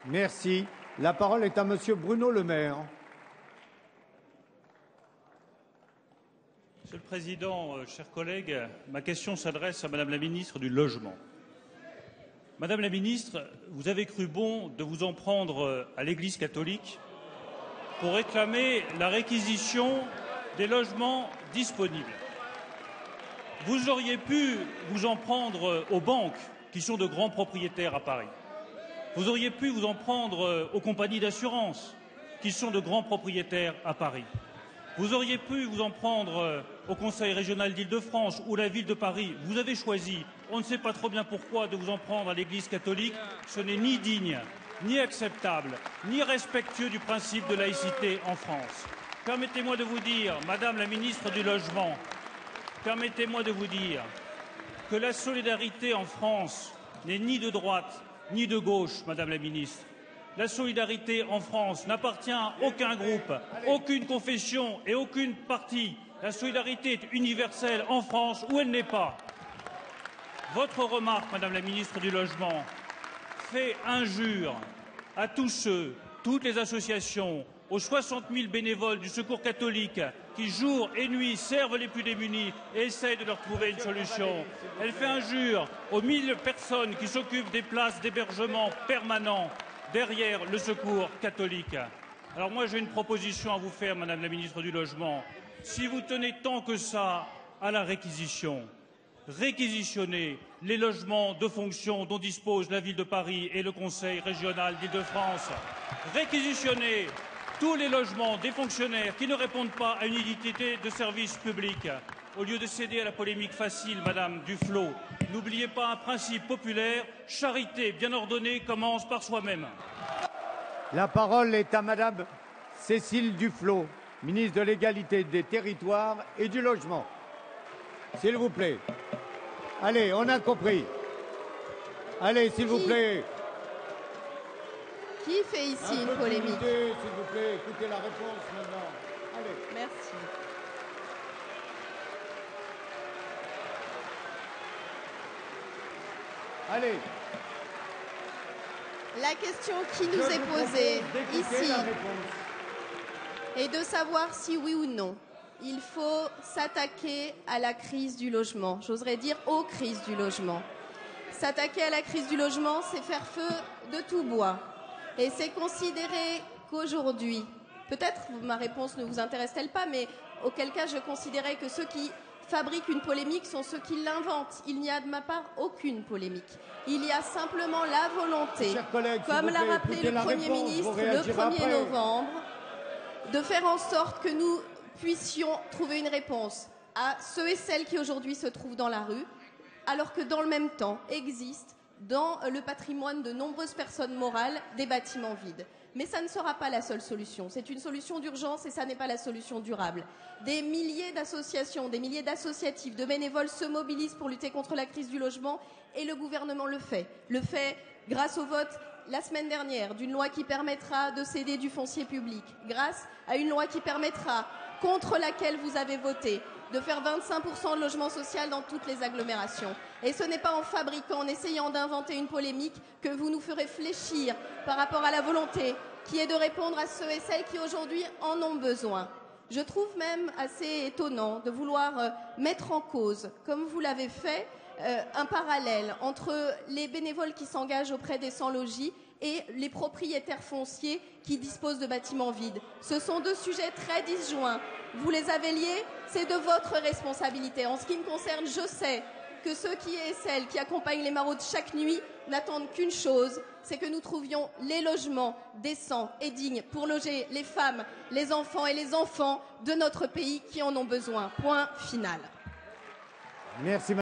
Merci. La parole est à Monsieur Bruno Le Maire. Monsieur le Président, chers collègues, ma question s'adresse à Madame la ministre du Logement. Madame la ministre, vous avez cru bon de vous en prendre à l'Église catholique pour réclamer la réquisition des logements disponibles. Vous auriez pu vous en prendre aux banques, qui sont de grands propriétaires à Paris. Vous auriez pu vous en prendre aux compagnies d'assurance, qui sont de grands propriétaires à Paris. Vous auriez pu vous en prendre au Conseil régional d'Île-de-France ou la ville de Paris. Vous avez choisi, on ne sait pas trop bien pourquoi, de vous en prendre à l'Église catholique. Ce n'est ni digne, ni acceptable, ni respectueux du principe de laïcité en France. Permettez-moi de vous dire, Madame la ministre du Logement, permettez-moi de vous dire que la solidarité en France n'est ni de droite ni de gauche, Madame la ministre. La solidarité en France n'appartient à aucun groupe, aucune confession et aucune partie. La solidarité est universelle en France où elle n'est pas. Votre remarque, Madame la ministre du Logement, fait injure à tous ceux, toutes les associations, aux 60 000 bénévoles du Secours catholique qui, jour et nuit, servent les plus démunis et essayent de leur trouver une solution. Elle fait injure aux 1000 personnes qui s'occupent des places d'hébergement permanent derrière le Secours catholique. Alors moi, j'ai une proposition à vous faire, Madame la ministre du Logement. Si vous tenez tant que ça à la réquisition, réquisitionnez les logements de fonction dont disposent la Ville de Paris et le Conseil régional d'Île-de-France. Réquisitionnez tous les logements des fonctionnaires qui ne répondent pas à une unité de service public. Au lieu de céder à la polémique facile, Madame Duflot, n'oubliez pas un principe populaire, charité bien ordonnée commence par soi-même. La parole est à Madame Cécile Duflot, ministre de l'Égalité des Territoires et du Logement. S'il vous plaît. Allez, on a compris. Allez, s'il vous plaît. Qui fait ici une polémique? S'il vous plaît, écoutez la réponse maintenant. Allez. Merci. Allez. La question qui nous est posée ici est de savoir si oui ou non il faut s'attaquer à la crise du logement. J'oserais dire aux crises du logement. S'attaquer à la crise du logement, c'est faire feu de tout bois. Et c'est considérer qu'aujourd'hui, peut-être ma réponse ne vous intéresse-t-elle pas, mais auquel cas je considérais que ceux qui fabriquent une polémique sont ceux qui l'inventent. Il n'y a de ma part aucune polémique. Il y a simplement la volonté, comme l'a rappelé le Premier ministre le 1er novembre, de faire en sorte que nous puissions trouver une réponse à ceux et celles qui aujourd'hui se trouvent dans la rue, alors que dans le même temps existent dans le patrimoine de nombreuses personnes morales des bâtiments vides. Mais ça ne sera pas la seule solution. C'est une solution d'urgence et ça n'est pas la solution durable. Des milliers d'associations, des milliers d'associatifs, de bénévoles se mobilisent pour lutter contre la crise du logement et le gouvernement le fait. Le fait grâce au vote la semaine dernière d'une loi qui permettra de céder du foncier public, grâce à une loi qui permettra, contre laquelle vous avez voté, de faire 25% de logement social dans toutes les agglomérations. Et ce n'est pas en fabriquant, en essayant d'inventer une polémique que vous nous ferez fléchir par rapport à la volonté qui est de répondre à ceux et celles qui aujourd'hui en ont besoin. Je trouve même assez étonnant de vouloir mettre en cause, comme vous l'avez fait, un parallèle entre les bénévoles qui s'engagent auprès des sans-logis et les propriétaires fonciers qui disposent de bâtiments vides. Ce sont deux sujets très disjoints. Vous les avez liés, c'est de votre responsabilité. En ce qui me concerne, je sais que ceux et celles qui accompagnent les maraudes chaque nuit n'attendent qu'une chose, c'est que nous trouvions les logements décents et dignes pour loger les femmes, les enfants et les enfants de notre pays qui en ont besoin. Point final. Merci.